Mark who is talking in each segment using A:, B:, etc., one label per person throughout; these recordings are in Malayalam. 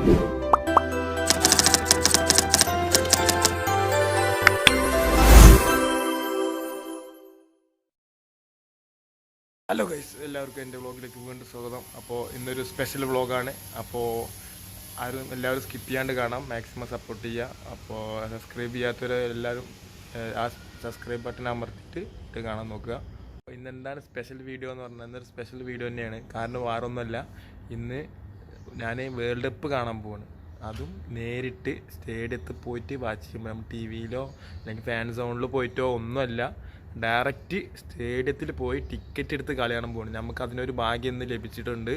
A: ഹലോ ഗൈസ്, എല്ലാവർക്കും എൻ്റെ വ്ളോഗിലേക്ക് വീണ്ടും സ്വാഗതം. അപ്പോൾ ഇന്നൊരു സ്പെഷ്യൽ വ്ളോഗാണ്. അപ്പോൾ എല്ലാവരും സ്കിപ്പ് ചെയ്യാണ്ട് കാണാം, മാക്സിമം സപ്പോർട്ട് ചെയ്യുക. അപ്പോൾ സബ്സ്ക്രൈബ് ചെയ്യാത്തവർ എല്ലാവരും ആ സബ്സ്ക്രൈബ് ബട്ടൺ അമർത്തിയിട്ട് കാണാൻ നോക്കുക. അപ്പോൾ ഇന്നെന്താണ് സ്പെഷ്യൽ വീഡിയോ എന്ന് പറഞ്ഞാൽ ഇന്നൊരു സ്പെഷ്യൽ വീഡിയോ തന്നെയാണ്. കാരണം വേറൊന്നുമല്ല, ഇന്ന് ഞാൻ വേൾഡ് കപ്പ് കാണാൻ പോവാണ്. അതും നേരിട്ട് സ്റ്റേഡിയത്തിൽ പോയിട്ട് വാച്ച് ചെയ്യുമ്പോൾ നമ്മൾ ടി വിയിലോ അല്ലെങ്കിൽ ഫാൻ സോണിൽ പോയിട്ടോ ഒന്നുമല്ല, ഡയറക്റ്റ് സ്റ്റേഡിയത്തിൽ പോയി ടിക്കറ്റ് എടുത്ത് കളി കാണാൻ പോകണം. നമുക്ക് അതിനൊരു ഭാഗ്യം ഇന്ന് ലഭിച്ചിട്ടുണ്ട്.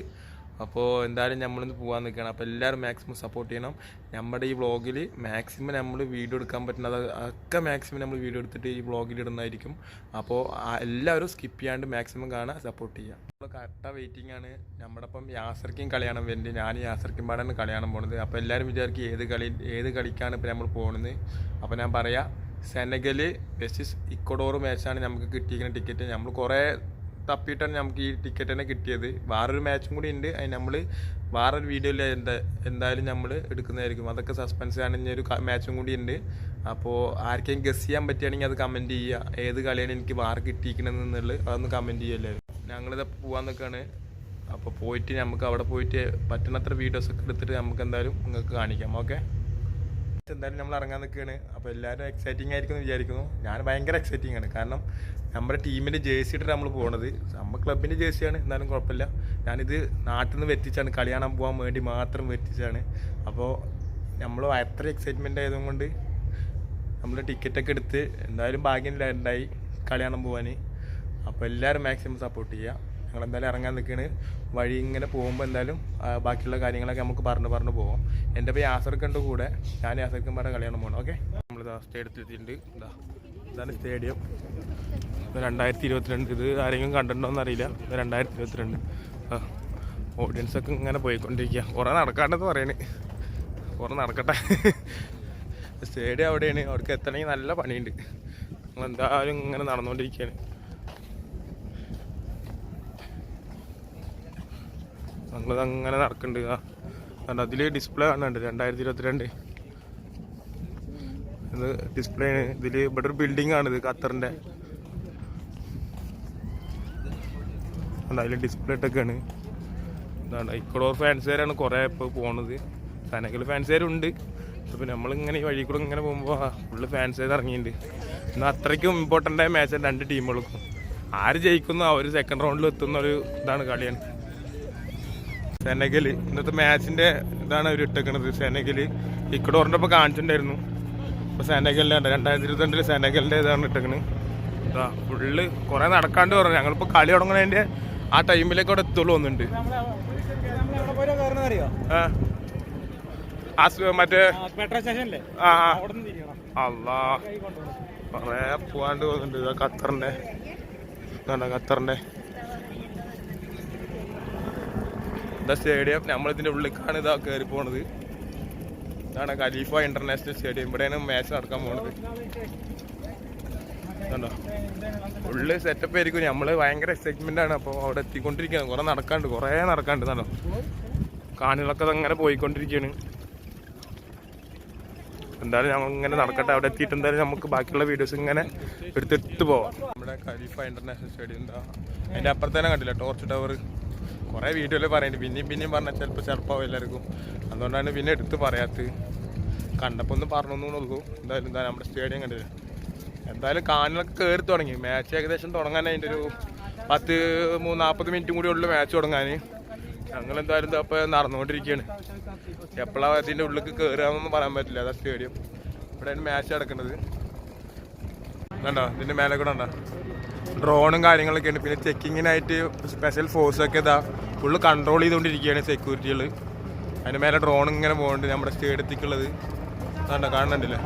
A: അപ്പോൾ എന്തായാലും നമ്മളിന്ന് പോകാൻ നിൽക്കണം. അപ്പോൾ എല്ലാവരും മാക്സിമം സപ്പോർട്ട് ചെയ്യണം. നമ്മുടെ ഈ വ്ളോഗിൽ മാക്സിമം നമ്മൾ വീഡിയോ എടുക്കാൻ പറ്റുന്നത് ഒക്കെ മാക്സിമം നമ്മൾ വീഡിയോ എടുത്തിട്ട് ഈ വ്ളോഗിൽ ഇടുന്നതായിരിക്കും. അപ്പോൾ എല്ലാവരും സ്കിപ്പ് ചെയ്യാണ്ട് മാക്സിമം കാണാൻ സപ്പോർട്ട് ചെയ്യുക. നമ്മൾ കറക്റ്റാണ് വെയിറ്റിംഗ് ആണ്. നമ്മുടെ ഇപ്പം യാസർക്കും കളിയാണം വേണ്ടി ഞാൻ യാസർക്കും പാടാണ് കളിയാണം പോകുന്നത്. അപ്പോൾ എല്ലാവരും വിചാരിക്കും ഏത് കളിക്കാണ് ഇപ്പോൾ നമ്മൾ പോകുന്നത്. അപ്പോൾ ഞാൻ പറയാം, സെനഗൽ വെസ്റ്റീസ് ഇക്വഡോർ മാച്ചാണ് നമുക്ക് കിട്ടിയിരിക്കുന്ന ടിക്കറ്റ്. നമ്മൾ കുറേ തപ്പിയിട്ടാണ് നമുക്ക് ഈ ടിക്കറ്റ് തന്നെ കിട്ടിയത്. വേറൊരു മാച്ചും കൂടി ഉണ്ട്, അത് നമ്മൾ വേറൊരു വീഡിയോയിൽ എന്തായാലും നമ്മൾ എടുക്കുന്നതായിരിക്കും. അതൊക്കെ സസ്പെൻസ് ആണ്. ഇനി ഒരു മാച്ചും കൂടി ഉണ്ട്. അപ്പോൾ ആർക്കെങ്കിലും ഗസ് ചെയ്യാൻ പറ്റുകയാണെങ്കിൽ അത് കമൻറ്റ് ചെയ്യുക. ഏത് കളിയാണ് എനിക്ക് വേറെ കിട്ടിയിരിക്കണമെന്നുള്ളത് അതൊന്ന് കമൻറ്റ് ചെയ്യുമല്ലോ. ഞങ്ങളിത് പോകാൻ നിൽക്കുകയാണ്. അപ്പോൾ പോയിട്ട് നമുക്ക് അവിടെ പോയിട്ട് പറ്റുന്നത്ര വീഡിയോസൊക്കെ എടുത്തിട്ട് നമുക്ക് എന്തായാലും നിങ്ങൾക്ക് കാണിക്കാം. ഓക്കെ, എന്തായാലും നമ്മൾ ഇറങ്ങാൻ നിൽക്കുകയാണ്. അപ്പോൾ എല്ലാവരും എക്സൈറ്റിംഗ് ആയിരിക്കും എന്ന് വിചാരിക്കുന്നു. ഞാൻ ഭയങ്കര എക്സൈറ്റിംഗ് ആണ്. കാരണം നമ്മുടെ ടീമിൻ്റെ ജേഴ്സി ഇട്ടിട്ട് നമ്മൾ പോകുന്നത്. നമ്മൾ ക്ലബിൻ്റെ ജേഴ്സിയാണ്, എന്നാലും കുഴപ്പമില്ല. ഞാനിത് നാട്ടിൽ നിന്ന് വെറ്റിച്ചാണ്, കളി കാണാൻ പോകാൻ വേണ്ടി മാത്രം വെറ്റിച്ചാണ്. അപ്പോൾ നമ്മൾ അത്ര എക്സൈറ്റ്മെൻ്റ് ആയതുകൊണ്ട് നമ്മൾ ടിക്കറ്റൊക്കെ എടുത്ത് എന്തായാലും ഭാഗ്യം ഉണ്ടായി കളി കാണാൻ പോകാൻ. അപ്പോൾ എല്ലാവരും മാക്സിമം സപ്പോർട്ട് ചെയ്യുക. ഞങ്ങളെന്തായാലും ഇറങ്ങാൻ നിൽക്കുകയാണ്. വഴി ഇങ്ങനെ പോകുമ്പോൾ എന്തായാലും ബാക്കിയുള്ള കാര്യങ്ങളൊക്കെ നമുക്ക് പറഞ്ഞു പോകാം. എൻ്റെ ഇപ്പോൾ യാസർക്കുണ്ട് കൂടെ, ഞാൻ യാസർക്കും പറഞ്ഞ കളിയാണ് പോകണം. ഓക്കെ, നമ്മളിതാ സ്റ്റേഡിയത്തിലെത്തിയിട്ടുണ്ട്. ഇതാണ് സ്റ്റേഡിയം. 2022. ഇത് ആരെങ്കിലും കണ്ടിട്ടുണ്ടോയെന്ന് അറിയില്ല. 2022. ഓഡിയൻസൊക്കെ ഇങ്ങനെ പോയിക്കൊണ്ടിരിക്കുക. കുറേ നടക്കാണ്ടെന്ന് പറയണേ. കുറേ നടക്കട്ടെ. സ്റ്റേഡിയം അവിടെയാണ്. അവിടേക്ക് എത്തണമെങ്കിൽ നല്ല പണിയുണ്ട്. നമ്മളെന്തായാലും ഇങ്ങനെ നടന്നുകൊണ്ടിരിക്കുകയാണ്. ഞങ്ങളങ്ങനെ നടക്കുന്നുണ്ട്. അതിൽ ഡിസ്പ്ലേ കാണുന്നുണ്ട് 2022. ഇത് ഡിസ്പ്ലേ ആണ്. ഇതിൽ ഇവിടെ ഒരു ബിൽഡിംഗ് ആണിത്, ഖത്തറിൻ്റെ. അതിൽ ഡിസ്പ്ലേ ഇട്ടൊക്കെയാണ്. എന്താണ് ഇക്വഡോർ ഫാൻസുകാരാണ് കുറേ ഇപ്പോൾ പോകുന്നത്. സെനഗൽ ഫാൻസുകാരുണ്ട്. അപ്പോൾ നമ്മളിങ്ങനെ ഈ വഴി കൂടെ ഇങ്ങനെ പോകുമ്പോൾ ഫുള്ള് ഫാൻസുകാർ ഇറങ്ങിയിട്ടുണ്ട്. എന്നാൽ അത്രയ്ക്കും ഇമ്പോർട്ടൻ്റ് ആയ മാച്ചാണ് രണ്ട് ടീമുകൾക്കും. ആര് ജയിക്കുന്നു അവർ സെക്കൻഡ് റൗണ്ടിൽ എത്തുന്ന ഒരു ഇതാണ് കളിയാണ്. സെനഗൽ ഇന്നത്തെ മാച്ചിൻ്റെ ഇതാണ് അവർ ഇട്ടേക്കണത്. സെനഗൽ ഇക്വഡോറിൻ്റെ ഇപ്പോൾ കാണിച്ചിട്ടുണ്ടായിരുന്നു. ഇപ്പോൾ സെനഗലിൻ്റെ 2022 സെനഗലിൻ്റെ ഇതാണ് ഇട്ടേക്കണത്. ഇതാ ഫുള്ള് കുറേ നടക്കാണ്ട് പറഞ്ഞു. ഞങ്ങളിപ്പോൾ കളി തുടങ്ങുന്നതിൻ്റെ ആ ടൈമിലേക്ക് അവിടെ എത്തുള്ളൂ ഒന്നുണ്ട്. മറ്റേ അല്ലാ കുറേ പോകാണ്ട് പോകുന്നുണ്ട്. ഇതാ ഖത്തറിൻ്റെ സ്റ്റേഡിയം. നമ്മളിതിൻ്റെ ഉള്ളിലേക്കാണ് ഇതാ കയറി പോണത്. ഇതാണ് ഖലീഫ ഇന്റർനാഷണൽ സ്റ്റേഡിയം. ഇവിടെയാണ് മാച്ച് നടക്കാൻ പോണത്. കണ്ടോ, ഉള്ളിൽ സെറ്റപ്പ് ആയിരിക്കും. നമ്മൾ ഭയങ്കര എക്സൈറ്റ്മെൻ്റ് ആണ്. അപ്പോൾ അവിടെ എത്തിക്കൊണ്ടിരിക്കുകയാണ്. കുറേ നടക്കാണ്ട് കണ്ടോ. കാണികളൊക്കെ അങ്ങനെ പോയിക്കൊണ്ടിരിക്കുകയാണ്. എന്തായാലും ഞങ്ങൾ ഇങ്ങനെ നടക്കട്ടെ. അവിടെ എത്തിയിട്ട് എന്തായാലും നമുക്ക് ബാക്കിയുള്ള വീഡിയോസ് ഇങ്ങനെ എടുത്തിട്ട് പോവാം. നമ്മുടെ ഖലീഫ ഇന്റർനാഷണൽ സ്റ്റേഡിയം എന്താ അതിൻ്റെ അപ്പുറത്തേനെ കണ്ടില്ല, ടോർച്ച് ടവർ. കുറേ വീഡിയോയിൽ പറയുന്നുണ്ട്, പിന്നെയും പറഞ്ഞാൽ ചിലപ്പോൾ ചെറുപ്പമാവും എല്ലാവർക്കും. അതുകൊണ്ടാണ് പിന്നെ എടുത്ത് പറയാത്തത്. കണ്ടപ്പോൾ ഒന്ന് പറഞ്ഞൊന്നുള്ളൂ. എന്തായാലും നമ്മുടെ സ്റ്റേഡിയം കണ്ടില്ല. എന്തായാലും കാണികളൊക്കെ കയറി തുടങ്ങി. മാച്ച് ഏകദേശം തുടങ്ങാൻ അതിൻ്റെ ഒരു 40 മിനിറ്റും കൂടി ഉള്ളു മാച്ച് തുടങ്ങാൻ. ഞങ്ങളെന്തായാലും ഇപ്പോൾ നടന്നുകൊണ്ടിരിക്കുകയാണ്. എപ്പോഴാണ് അതിൻ്റെ ഉള്ളിലേക്ക് കയറുകയെന്നൊന്നും പറയാൻ പറ്റില്ല. അതാ സ്റ്റേഡിയം. ഇവിടെയാണ് മാച്ച് നടക്കുന്നത്. കണ്ടോ, ഇതിൻ്റെ മേലെ കൂടെ ഉണ്ടോ ഡ്രോണും കാര്യങ്ങളൊക്കെ ഉണ്ട്. പിന്നെ ചെക്കിങ്ങിനായിട്ട് സ്പെഷ്യൽ ഫോഴ്സൊക്കെ ഇതാ ഫുള്ള് കൺട്രോൾ ചെയ്തുകൊണ്ടിരിക്കുകയാണ് സെക്യൂരിറ്റികൾ. അതിൻ്റെ മേലെ ഡ്രോൺ ഇങ്ങനെ പോകുന്നുണ്ട്. നമ്മുടെ സ്റ്റേഡിയത്തേക്കുള്ളത് കണ്ടോ, കാണുന്നുണ്ടല്ലേ.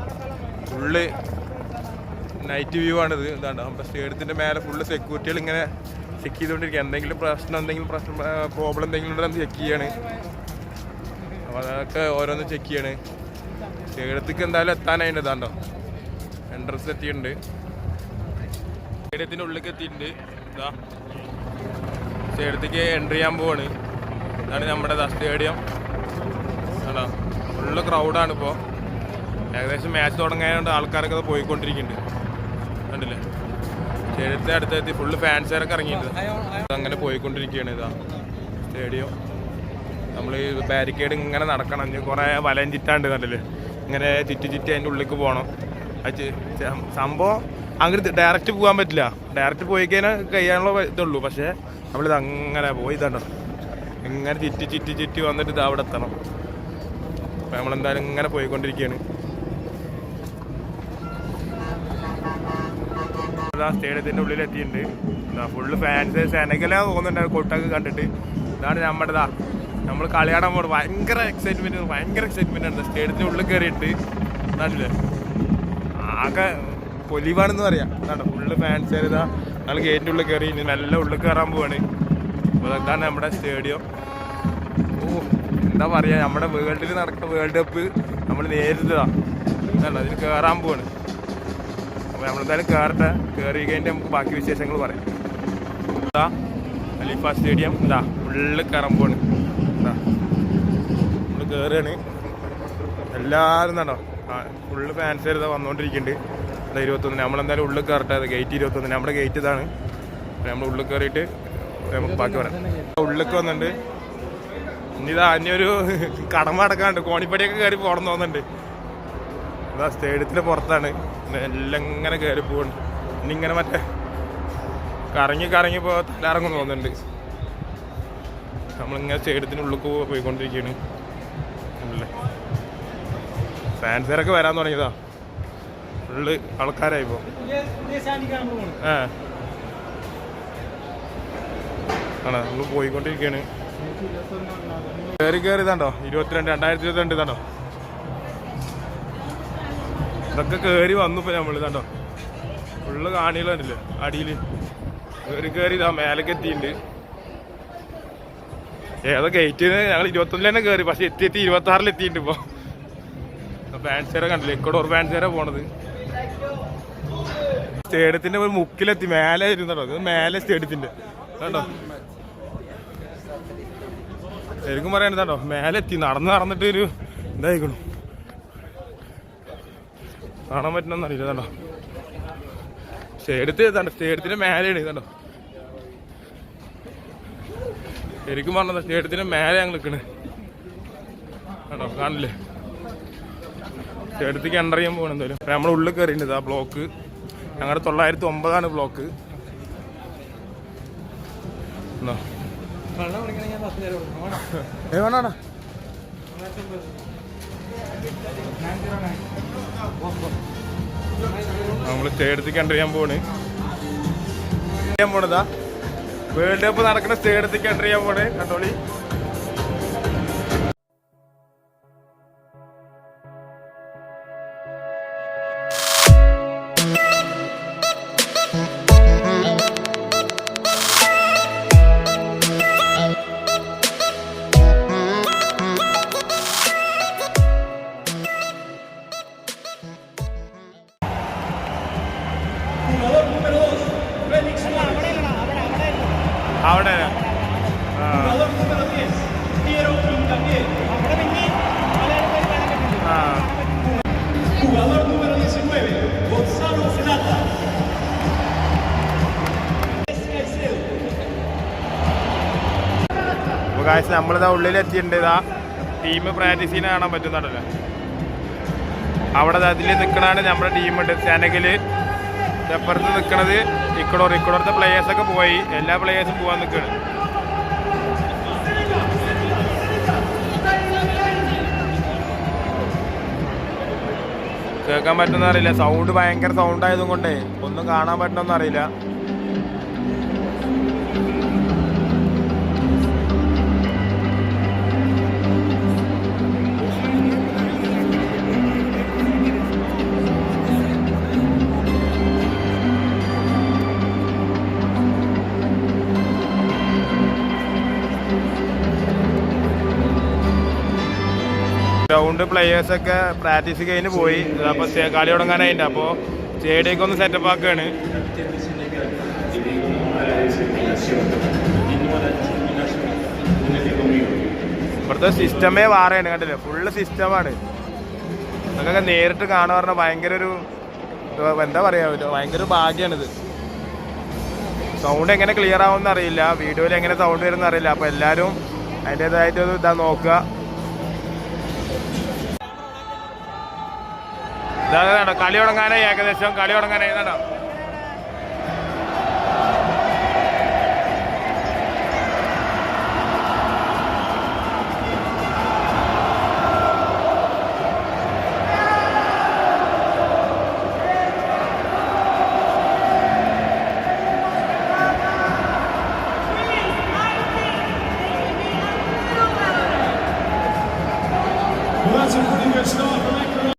A: ഫുള്ള് നൈറ്റ് വ്യൂ ആണിത്. ഇതാണ്ടോ നമ്മുടെ സ്റ്റേഡിയത്തിൻ്റെ മേലെ ഫുള്ള് സെക്യൂരിറ്റികൾ ഇങ്ങനെ ചെക്ക് ചെയ്തുകൊണ്ടിരിക്കുക. എന്തെങ്കിലും പ്രോബ്ലം എന്തെങ്കിലും ഉണ്ടെന്ന് ചെക്ക് ചെയ്യാണ്. അപ്പോൾ അതൊക്കെ ഓരോന്ന് ചെക്ക് ചെയ്യാണ്. സ്റ്റേഡിയത്തേക്ക് എന്തായാലും എത്താനായിട്ട് ഇതാണ്ടോ എൻട്രൻസ് എത്തിയിട്ടുണ്ട്. സ്റ്റേഡിയത്തിൻ്റെ ഉള്ളിലേക്ക് എത്തിയിട്ടുണ്ട്. ഇതാ സ്റ്റേഡിയത്തേക്ക് എൻട്രി ചെയ്യാൻ പോവാണ്. ഇതാണ് നമ്മുടെ സ്റ്റേഡിയം. ആണോ ഫുള്ള് ക്രൗഡാണ് ഇപ്പോൾ. ഏകദേശം മാച്ച് തുടങ്ങിയതുകൊണ്ട് ആൾക്കാരൊക്കെ അത് പോയിക്കൊണ്ടിരിക്കുന്നുണ്ട്. കണ്ടില്ലേ സ്റ്റേഡിയത്തിൻ്റെ അടുത്തെത്തി ഫുള്ള് ഫാൻസുകാരൊക്കെ ഇറങ്ങിയിട്ടുണ്ട്. അങ്ങനെ പോയിക്കൊണ്ടിരിക്കുകയാണ്. ഇതാ സ്റ്റേഡിയം. നമ്മൾ ഈ ബാരിക്കേഡ് ഇങ്ങനെ നടക്കണം. കുറേ വലയം ചിറ്റാണ്ട് കണ്ടില്ലേ, ഇങ്ങനെ ചുറ്റി അതിൻ്റെ ഉള്ളിലേക്ക് പോകണം. അത് സംഭവം അങ്ങോട്ട് ഡയറക്റ്റ് പോകാൻ പറ്റില്ല. ഡയറക്റ്റ് പോയി കഴിഞ്ഞാൽ കഴിയാനുള്ള ഇതുള്ളൂ. പക്ഷേ നമ്മളിത് അങ്ങനെ പോയി ഇതാണ്ടോ ഇങ്ങനെ ചുറ്റി വന്നിട്ട് ഇത് അവിടെ എത്തണം. അപ്പം നമ്മളെന്തായാലും ഇങ്ങനെ പോയിക്കൊണ്ടിരിക്കുകയാണ്. സ്റ്റേഡിയത്തിൻ്റെ ഉള്ളിൽ എത്തിയിട്ടുണ്ട്. ഫുള്ള് ഫാൻസ് സെനഗലാ തോന്നുന്നുണ്ട് കൊട്ടൊക്കെ കണ്ടിട്ട്. ഇതാണ് നമ്മുടെതാ നമ്മൾ കളിയാടാൻ പോകുന്നത്. ഭയങ്കര എക്സൈറ്റ്മെൻ്റ് ആണ്. സ്റ്റേഡിയത്തിൻ്റെ ഉള്ളിൽ കയറിയിട്ട് നാട്ടില് ആകെ പൊലിവാണെന്ന് പറയാം. അതാണ് ഫുള്ള് ഫാൻസ് ഇതാ ഞങ്ങൾ ഗേറ്റിൻ്റെ ഉള്ളിൽ കയറി ഇനി നല്ല ഉള്ളിൽ കയറാൻ പോവാണ്. അപ്പോൾ ഇതാണ് നമ്മുടെ സ്റ്റേഡിയം. എന്താ പറയുക, നമ്മുടെ വേൾഡിൽ നടക്കുന്ന വേൾഡ് കപ്പ് നമ്മൾ നേരിട്ടതാണ്. എന്താണ് അതിന് കയറാൻ പോവാണ്. അപ്പോൾ നമ്മളെന്തായാലും കയറട്ടെ. കയറി കഴിഞ്ഞിട്ട് നമുക്ക് ബാക്കി വിശേഷങ്ങൾ പറയാം. ഇതാ ഖലീഫ സ്റ്റേഡിയം. ഇതാ ഫുള്ള് കയറാൻ പോവാണ്. ഇതാ നമ്മൾ കയറുകയാണ്. എല്ലാവരും എന്താണോ ഫുള്ള് ഫാൻസ് ഇതാ വന്നുകൊണ്ടിരിക്കുന്നുണ്ട്. 21 നമ്മളെന്തായാലും ഉള്ളിൽ കയറട്ടെ. അത് ഗേറ്റ് 21 നമ്മുടെ ഗേറ്റ് ഇതാണ്. നമ്മൾ ഉള്ളിൽ കയറിയിട്ട് നമുക്ക് ബാക്കി പറയാം. ഉള്ളിലേക്ക് വന്നിട്ടുണ്ട്. ഇനി ഇതാ അന്യൊരു കടമ അടക്കാണ്ട് കോണിപ്പടിയൊക്കെ കയറി പോകണം തോന്നുന്നുണ്ട്. ഇതാ സ്റ്റേഡിയത്തിൻ്റെ പുറത്താണ്. എല്ലാം ഇങ്ങനെ കയറി പോകുന്നുണ്ട്. ഇനി ഇങ്ങനെ മറ്റേ കറങ്ങി ഇപ്പോൾ തലയിറങ്ങും തോന്നുന്നുണ്ട്. നമ്മളിങ്ങനെ സ്റ്റേഡിയത്തിൻ്റെ ഉള്ളിലേക്ക് പോയിക്കൊണ്ടിരിക്കുകയാണ്. അല്ലേ ഫാൻസുകാരൊക്കെ വരാൻ തുടങ്ങിയതാ. ഫുള്ള് ആൾക്കാരായി ഇപ്പോൾ. ആണോ നമ്മൾ പോയിക്കൊണ്ടിരിക്കുകയാണ്. കയറി ഇതാണ്ടോ 2022 ഇതാണ്ടോ ഇതൊക്കെ കയറി വന്നു. ഇപ്പോൾ നമ്മൾ ഇതാണ്ടോ ഫുള്ള് കാണികളുണ്ടല്ലോ അടിയിൽ കയറി ഇതാ മേലേക്ക് എത്തിയിട്ടുണ്ട്. ഏതോ ഗേറ്റിന് ഞങ്ങൾ 21 തന്നെ കയറി. പക്ഷെ എത്തി 26 എത്തിയിട്ടുണ്ട്. ഇപ്പോൾ ഫാൻസുകാരെ കണ്ടില്ലേ, ഇക്കോടോർ ഫാൻസുകാരെ പോണത്. സ്റ്റേഡിയത്തിന്റെ ഒരു മുക്കിലെത്തി. മേലെ ഇരുന്നോ ഇത് മേലെ സ്റ്റേഡിയത്തിന്റെ കണ്ടോ. ശരിക്കും പറയാനുണ്ടോ മേലെ എത്തി. നടന്നിട്ട് ഒരു ഇതായിക്കണു. കാണാൻ പറ്റണമെന്ന് അറിയില്ല. കണ്ടോ സ്റ്റേഡിയത്തിന്റെ മേലെയാണ്. കണ്ടോ ശരിക്കും പറഞ്ഞതാ സ്റ്റേഡിയത്തിന്റെ മേലെ ഞങ്ങൾ നിൽക്കണ്. കണ്ടോ കാണില്ലേ. സ്റ്റേഡിയത്തേക്ക് എൻ്റർ ചെയ്യാൻ പോകണം. എന്തായാലും നമ്മൾ ഉള്ളിൽ കയറിയിട്ടുണ്ട്. ആ ബ്ലോക്ക് ഞങ്ങളുടെ 909 ബ്ലോക്ക്. വേണോടാ നമ്മൾ സ്റ്റേഡിയത്തേക്ക് എൻ്റർ ചെയ്യാൻ പോണതാ. വേൾഡ് കപ്പ് നടക്കുന്ന സ്റ്റേഡിയത്തേക്ക് എൻ്റർ ചെയ്യാൻ പോണേ. കണ്ടോളി. അവിടെ നമ്മളിതാ ഉള്ളിലെത്തിയിട്ടുണ്ട്. ഇതാ ടീം പ്രാക്ടീസ് ചെയ്യുന്ന കാണാൻ പറ്റുന്നുണ്ടല്ലോ. അവിടെ അതിൽ നിൽക്കണാണ് നമ്മുടെ ടീമുണ്ട്. സെനഗല് അപ്പുറത്ത് നിൽക്കണത് ഇക്കോടത്തെ പ്ലേയേഴ്സൊക്കെ പോയി. എല്ലാ പ്ലേയേഴ്സും പോകാൻ നിൽക്കുകയാണ്. കേൾക്കാൻ പറ്റുന്ന അറിയില്ല. സൗണ്ട് ഭയങ്കര സൗണ്ട് ആയതും കൊണ്ടേ ഒന്നും കാണാൻ പറ്റണമെന്ന് അറിയില്ല. ഗ്രൗണ്ട് പ്ലേയേഴ്സൊക്കെ പ്രാക്ടീസ് കഴിഞ്ഞ് പോയി. അപ്പോൾ കളി തുടങ്ങാനായിട്ട് അപ്പോൾ സ്റ്റേഡിയമൊക്കെ ഒന്ന് സെറ്റപ്പ് ആക്കുകയാണ്. ഇവിടുത്തെ സിസ്റ്റമേ വേറെയാണ്, കണ്ടില്ലേ? ഫുള്ള് സിസ്റ്റമാണ്. അതൊക്കെ നേരിട്ട് കാണാൻ പറഞ്ഞാൽ ഭയങ്കര ഒരു എന്താ പറയാ, ഭയങ്കര ഭാഗ്യമാണിത്. സൗണ്ട് എങ്ങനെ ക്ലിയർ ആവുമെന്ന് അറിയില്ല, വീഡിയോയിൽ എങ്ങനെ സൗണ്ട് വരുമെന്ന് അറിയില്ല. അപ്പോൾ എല്ലാവരും അതിൻ്റേതായിട്ടൊരു ഇതാ നോക്കുക. ഇതാ കളി തുടങ്ങാനായി, ഏകദേശം കളി തുടങ്ങാനായി. ഇതാണോ
B: That's a pretty good start for Ecuador.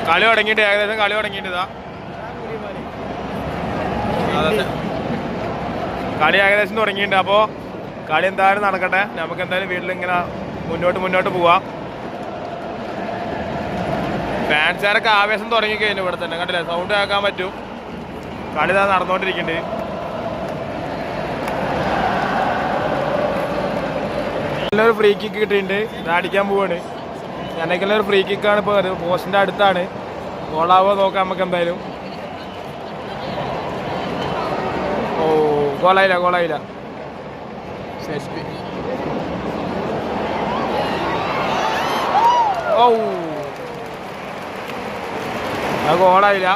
A: കളി തുടങ്ങിയിട്ട് ഏകദേശം കളി തുടങ്ങിയിട്ട് ഇതാ അതെ കളി ഏകദേശം തുടങ്ങിയിട്ടുണ്ട്. അപ്പോൾ കളി എന്തായാലും നടക്കട്ടെ, നമുക്ക് എന്തായാലും വീട്ടിലിങ്ങനെ മുന്നോട്ട് പോവാം. ഫാൻസുകാരൊക്കെ ആവേശം തുടങ്ങിക്കഴിഞ്ഞു ഇവിടെ തന്നെ, കണ്ടില്ലേ? സൗണ്ട് കേൾക്കാൻ പറ്റും. കളി ഇതാ നടന്നുകൊണ്ടിരിക്കുന്നുണ്ട്. നല്ലൊരു ഫ്രീ കിക്ക് കിട്ടിയിട്ടുണ്ട്, ഇത് അടിക്കാൻ പോവാണ്. ചെന്നൈക്കുള്ളൊരു ഫ്രീ കിക്കാണ് ഇപ്പോൾ, പോസ്റ്റിൻ്റെ അടുത്താണ്. ഗോളാവോ നോക്കാം നമുക്ക് എന്തായാലും. ഓ ഗോളായില്ല. ഓ അത് ഗോളായില്ല.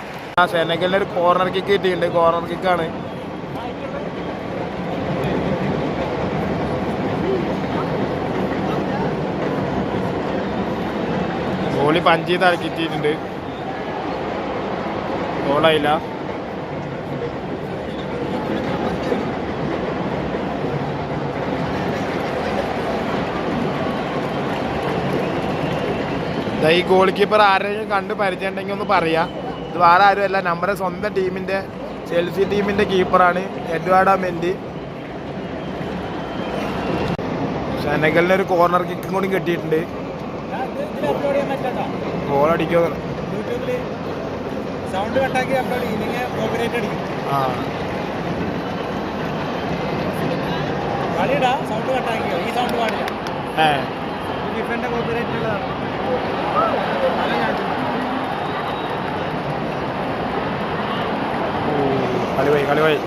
A: സെനഗലിനൊരു കോർണർ കിക്ക് കിട്ടിയിട്ടുണ്ട്, കോർണർ കിക്കാണ്. ഗോളി പഞ്ച് ചെയ്ത് ഇറക്കിയിട്ടുണ്ട്. ഗോളായില്ല. ഈ ഗോൾ കീപ്പർ ആരെങ്കിലും കണ്ട് പരിചയം ഉണ്ടെങ്കിൽ ഒന്ന് പറയാം. ഇത് വേറെ ആരുമല്ല, നമ്മുടെ സ്വന്തം ടീമിൻ്റെ ചെൽസി ടീമിൻ്റെ കീപ്പറാണ് എഡ്വാർഡോ മെൻഡി. സെനഗലിനൊരു കോർണർ കിക്കും കൂടി കിട്ടിയിട്ടുണ്ട്. ഗോൾ അടിക്കുമോ? കളി പോയി.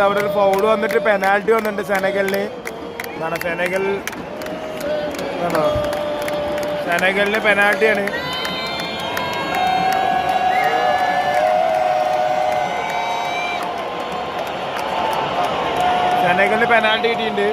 A: അവിടെ ഒരു ഫൗൾ വന്നിട്ട് പെനാൽറ്റി വന്നിട്ടുണ്ട് സെനഗലിന്. സെനഗലിന് പെനാൽറ്റിയാണ്. സെനഗലിന് പെനാൽറ്റി കിട്ടിയിട്ടുണ്ട്.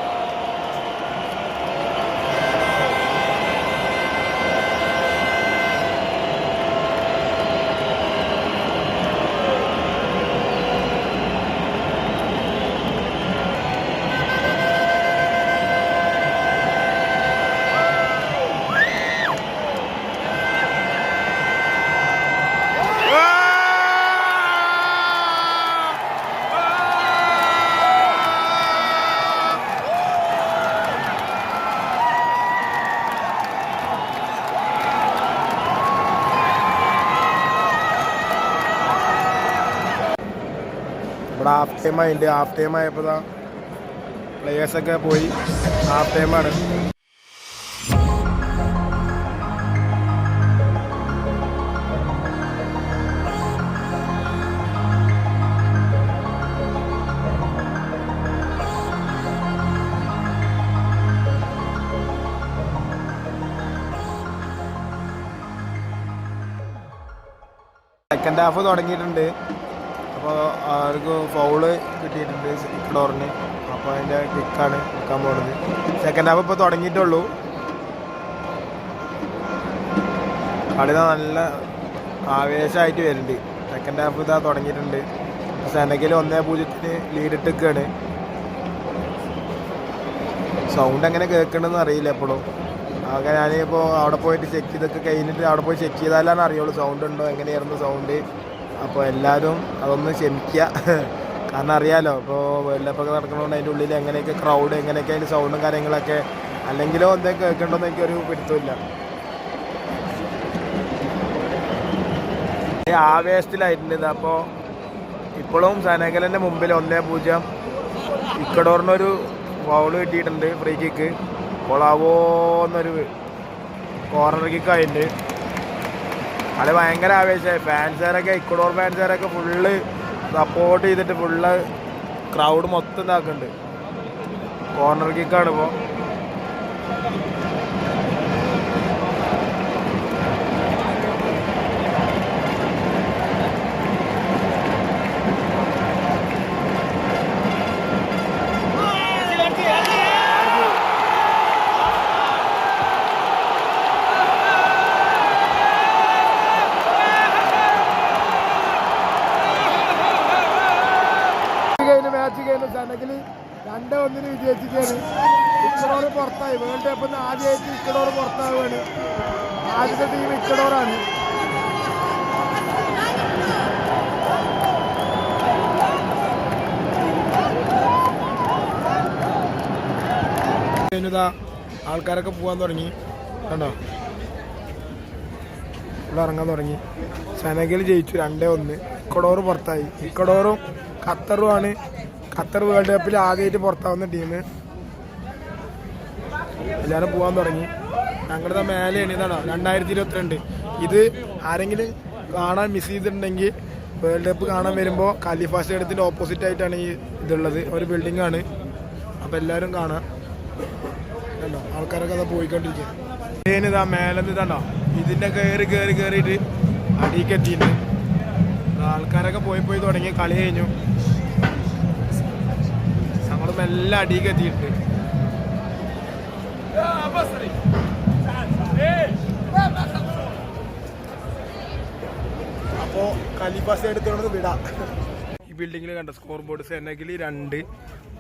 A: ഇവിടെ ഹാഫ് ടൈം ആയിട്ടുണ്ട്. ഹാഫ് ടൈം ആയപ്പോൾ പ്ലേയേഴ്സൊക്കെ പോയി. ഹാഫ് ടൈമാണ്. സെക്കൻഡ് ഹാഫ് തുടങ്ങിയിട്ടുണ്ട്. അപ്പോൾ അവർക്ക് ഫൗള് കിട്ടിയിട്ടുണ്ട് ഇക്വഡോറിന്. അപ്പോൾ അതിൻ്റെ കിക്കാണ് നിൽക്കാൻ പോകുന്നത്. സെക്കൻഡ് ഹാഫ് ഇപ്പോൾ തുടങ്ങിയിട്ടുള്ളൂ. കളി നല്ല ആവേശമായിട്ട് വരുന്നുണ്ട്. സെക്കൻഡ് ഹാഫ് ഇതാ തുടങ്ങിയിട്ടുണ്ട്. സെനഗൽ 1-0 ലീഡിട്ടിരിക്കുകയാണ്. സൗണ്ട് എങ്ങനെ കേൾക്കണമെന്ന് അറിയില്ല എപ്പോഴും. ആകെ ഞാനിപ്പോൾ അവിടെ പോയിട്ട് ചെക്ക് ചെയ്തൊക്കെ കഴിഞ്ഞിട്ട് അവിടെ പോയി ചെക്ക് ചെയ്താലാണ് അറിയുള്ളൂ സൗണ്ട് ഉണ്ടോ, എങ്ങനെയായിരുന്നു സൗണ്ട്. അപ്പോൾ എല്ലാവരും അതൊന്ന് ക്ഷമിക്കുക. കാരണം അറിയാമല്ലോ ഇപ്പോൾ വേൾഡ് കപ്പൊക്കെ നടക്കുന്നതുകൊണ്ട് അതിൻ്റെ ഉള്ളിൽ എങ്ങനെയൊക്കെ ക്രൗഡ് എങ്ങനെയൊക്കെ അതിൻ്റെ സൗണ്ടും കാര്യങ്ങളൊക്കെ അല്ലെങ്കിലോ എന്തൊക്കെ കേൾക്കണ്ടോന്ന് എനിക്കൊരു പിടുത്തമില്ല. ആവേശത്തിലായിട്ടുണ്ട്. അപ്പോൾ ഇപ്പോഴും സെനഗലിൻ്റെ മുമ്പിൽ 1-0. ഇക്വഡോറിനൊരു ഫൗള് കിട്ടിയിട്ടുണ്ട്, ഫ്രീ കിക്ക്. കൊളാവോന്നൊരു കോർണർ കിക്കായിട്ടുണ്ട്. അത് ഭയങ്കര ആവേശമായി. ഫാൻസുകാരൊക്കെ ഇക്വഡോർ ഫാൻസുകാരൊക്കെ ഫുള്ള് സപ്പോർട്ട് ചെയ്തിട്ട് ഫുള്ള് ക്രൗഡ് മൊത്തം ഇതാക്കുന്നുണ്ട്. കോർണർ കിക്കാണ് ഇപ്പോൾ. മാച്ച് കഴിഞ്ഞു. സെനഗൽ 2-1 വിജയിച്ചിരിക്കുകയാണ്. ഇക്വഡോർ പുറത്തായി. വേൾഡ് കപ്പിൽ നിന്ന് ആദ്യമായിട്ട് ഇക്വഡോർ പുറത്താവുകയാണ്. ആദ്യത്തെ ടീം ഇക്വഡോറാണ്. ആൾക്കാരൊക്കെ പോകാൻ തുടങ്ങി. കണ്ടോ, ഇവിടെ ഇറങ്ങാൻ തുടങ്ങി. സെനഗൽ ജയിച്ചു 2-1. ഇക്വഡോർ പുറത്തായി. ഇക്വഡോറും ഖത്തറുമാണ്. ഖത്തർ വേൾഡ് കപ്പിൽ ആദ്യമായിട്ട് പുറത്താവുന്ന ടീം. എല്ലാവരും പോകാൻ തുടങ്ങി. ഞങ്ങളുടെ മേലെയാണ്. ഇതാണോ 2022. ഇത് ആരെങ്കിലും കാണാൻ മിസ് ചെയ്തിട്ടുണ്ടെങ്കിൽ വേൾഡ് കപ്പ് കാണാൻ വരുമ്പോൾ ഖലീഫ സ്റ്റേഡിയത്തിൻ്റെ ഓപ്പോസിറ്റ് ആയിട്ടാണ് ഈ ഇതുള്ളത്. ഒരു ബിൽഡിംഗ് ആണ്. അപ്പോൾ എല്ലാവരും കാണാം. കണ്ടോ, ആൾക്കാരൊക്കെ അതാ പോയിക്കൊണ്ടിരിക്കുക. ഇതാ മേലെന്ന് ഇതാണോ ഇതിൻ്റെ കയറിയിട്ട് അടിയിലെത്തിയിട്ടുണ്ട്. ആൾക്കാരൊക്കെ ആൾക്കാരൊക്കെ പോയി തുടങ്ങി. കളി കഴിഞ്ഞു. ഞങ്ങൾ മെല്ലെ അടിയൊക്കെ എത്തിയിട്ടുണ്ട്. അപ്പോൾ ഖലീഫ എടുത്തോണ്ട് വിടാം. ഈ ബിൽഡിങ്ങിൽ കണ്ട സ്കോർ ബോർഡ് സെനഗിൽ 2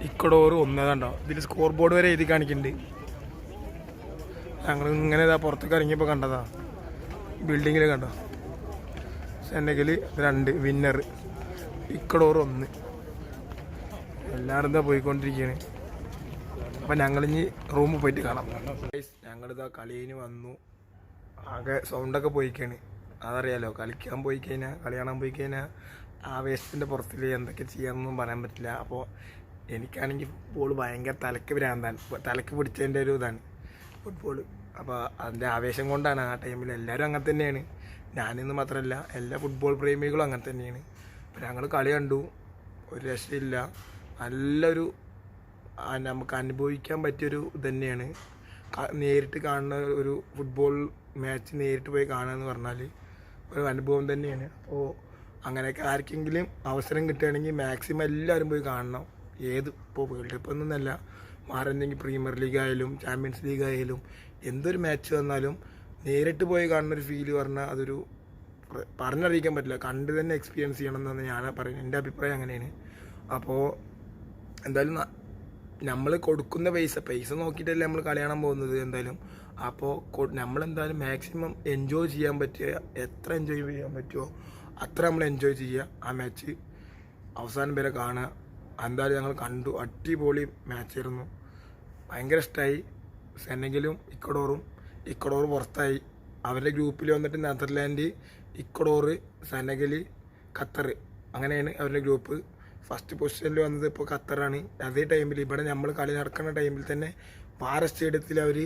A: ഇക്വഡോർ 1 കണ്ടോ. ഇതിൽ സ്കോർ ബോർഡ് വരെ എഴുതി കാണിക്കുന്നുണ്ട്. ഞങ്ങൾ ഇങ്ങനെ പുറത്തേക്ക് ഇറങ്ങിയപ്പോൾ കണ്ടതാ. ബിൽഡിങ്ങിൽ കണ്ടോ സെനഗിൽ 2 വിന്നർ, ഇക്വഡോർ 1. എല്ലാവരും ഇതാ പോയിക്കൊണ്ടിരിക്കുകയാണ്. അപ്പം ഞങ്ങളിനി റൂമിൽ പോയിട്ട് കാണാം. ഞങ്ങളിതാ കളിയിന് വന്നു. ആകെ സൗണ്ടൊക്കെ പോയിക്കാണ്. അതറിയാലോ, കളിക്കാൻ പോയി കഴിഞ്ഞാൽ, കളി കാണാൻ പോയി കഴിഞ്ഞാൽ ആവേശത്തിൻ്റെ പുറത്തിൽ എന്തൊക്കെ ചെയ്യാമെന്നൊന്നും പറയാൻ പറ്റില്ല. അപ്പോൾ എനിക്കാണെങ്കിൽ ഫുട്ബോൾ ഭയങ്കര തലക്ക് പിടിച്ചതിൻ്റെ ഒരു ഇതാണ് ഫുട്ബോൾ. അപ്പോൾ അതിൻ്റെ ആവേശം കൊണ്ടാണ് ആ ടൈമിൽ. എല്ലാവരും അങ്ങനെ തന്നെയാണ്. ഞാനിന്ന് മാത്രമല്ല, എല്ലാ ഫുട്ബോൾ പ്രേമികളും അങ്ങനെ തന്നെയാണ്. അപ്പോൾ ഞങ്ങൾ കളി കണ്ടു. ഒരു രക്ഷയില്ല. നല്ലൊരു നമുക്ക് അനുഭവിക്കാൻ പറ്റിയൊരു ഇത് തന്നെയാണ്. നേരിട്ട് കാണുന്ന ഒരു ഫുട്ബോൾ മാച്ച് നേരിട്ട് പോയി കാണുക എന്ന് പറഞ്ഞാൽ ഒരു അനുഭവം തന്നെയാണ്. അപ്പോൾ അങ്ങനെയൊക്കെ ആർക്കെങ്കിലും അവസരം കിട്ടുകയാണെങ്കിൽ മാക്സിമം എല്ലാവരും പോയി കാണണം. ഇപ്പോൾ വേൾഡ് കപ്പ് ഒന്നല്ല, മാറുന്നെങ്കിൽ പ്രീമിയർ ലീഗ് ആയാലും ചാമ്പ്യൻസ് ലീഗ് ആയാലും എന്തൊരു മാച്ച് വന്നാലും നേരിട്ട് പോയി കാണുന്നൊരു ഫീല് പറഞ്ഞാൽ അതൊരു പറഞ്ഞറിയിക്കാൻ പറ്റില്ല. കണ്ട് തന്നെ എക്സ്പീരിയൻസ് ചെയ്യണം എന്നാണ് ഞാൻ പറയുന്നത്. എൻ്റെ അഭിപ്രായം അങ്ങനെയാണ്. അപ്പോൾ എന്തായാലും നമ്മൾ കൊടുക്കുന്ന പൈസ നോക്കിയിട്ടല്ലേ നമ്മൾ കളി കാണാൻ പോകുന്നത് എന്തായാലും. അപ്പോൾ നമ്മളെന്തായാലും മാക്സിമം എൻജോയ് ചെയ്യാൻ പറ്റിയ, എത്ര എൻജോയ് ചെയ്യാൻ പറ്റുമോ അത്ര നമ്മൾ എൻജോയ് ചെയ്യുക. ആ മാച്ച് അവസാനം വരെ കാണുക. എന്തായാലും ഞങ്ങൾ കണ്ടു. അടിപൊളി മാച്ചായിരുന്നു. ഭയങ്കര ഇഷ്ടമായി. സെനഗലും ഇക്വഡോർ പുറത്തായി. അവരുടെ ഗ്രൂപ്പിൽ വന്നിട്ട് നെതർലാൻഡ്, ഇക്വഡോർ, സെനഗൽ, ഖത്തർ, അങ്ങനെയാണ് അവരുടെ ഗ്രൂപ്പ്. ഫസ്റ്റ് പൊസിഷനിൽ വന്നത് ഇപ്പോൾ ഖത്തറാണ്. അതേ ടൈമിൽ ഇവിടെ നമ്മൾ കളി നടക്കുന്ന ടൈമിൽ തന്നെ വാര സ്റ്റേഡിയത്തിൽ അവർ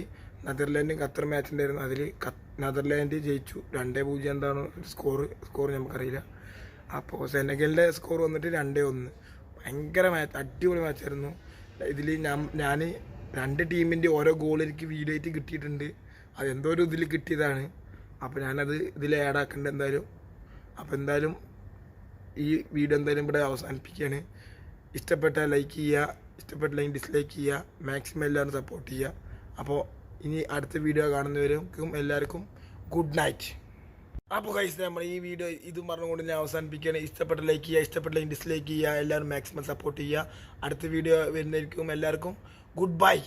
A: നെതർലാൻഡും ഖത്തർ മാച്ച് ഉണ്ടായിരുന്നു. അതിൽ നെതർലാൻഡ് ജയിച്ചു. 2-0 എന്താണ് സ്കോർ നമുക്കറിയില്ല. അപ്പോൾ സെനഗലിൻ്റെ സ്കോർ വന്നിട്ട് 2-1. ഭയങ്കര മാച്ച്, അടിപൊളി മാച്ചായിരുന്നു. ഇതിൽ ഞാൻ 2 ടീമിൻ്റെ ഓരോ ഗോൾ എനിക്ക് വീഡിയോ ആയിട്ട് കിട്ടിയിട്ടുണ്ട്. അതെന്തോ ഒരു ഇതിൽ കിട്ടിയതാണ്. അപ്പോൾ ഞാനത് ഇതിൽ ആഡാക്കേണ്ട എന്തായാലും. അപ്പോൾ എന്തായാലും ഈ വീഡിയോ എന്തായാലും ഇവിടെ അവസാനിപ്പിക്കുകയാണ്. ഇഷ്ടപ്പെട്ടാൽ ലൈക്ക് ചെയ്യുക, ഇഷ്ടപ്പെട്ടില്ലെങ്കിൽ ഡിസ്ലൈക്ക് ചെയ്യുക. മാക്സിമം എല്ലാവരും സപ്പോർട്ട് ചെയ്യുക. അപ്പോൾ ഇനി അടുത്ത വീഡിയോ കാണുന്നവരും എല്ലാവർക്കും ഗുഡ് നൈറ്റ്. അപ്പോൾ ഗൈസ്, നമ്മൾ ഈ വീഡിയോ ഇതും പറഞ്ഞുകൊണ്ട് ഞാൻ അവസാനിപ്പിക്കുകയാണ്. ഇഷ്ടപ്പെട്ട ലൈക്ക് ചെയ്യുക, ഇഷ്ടപ്പെട്ടില്ലെങ്കിൽ ഡിസ്ലൈക്ക് ചെയ്യുക. എല്ലാവരും മാക്സിമം സപ്പോർട്ട് ചെയ്യുക. അടുത്ത വീഡിയോ വരുന്നതായിരിക്കും. എല്ലാവർക്കും ഗുഡ് ബൈ.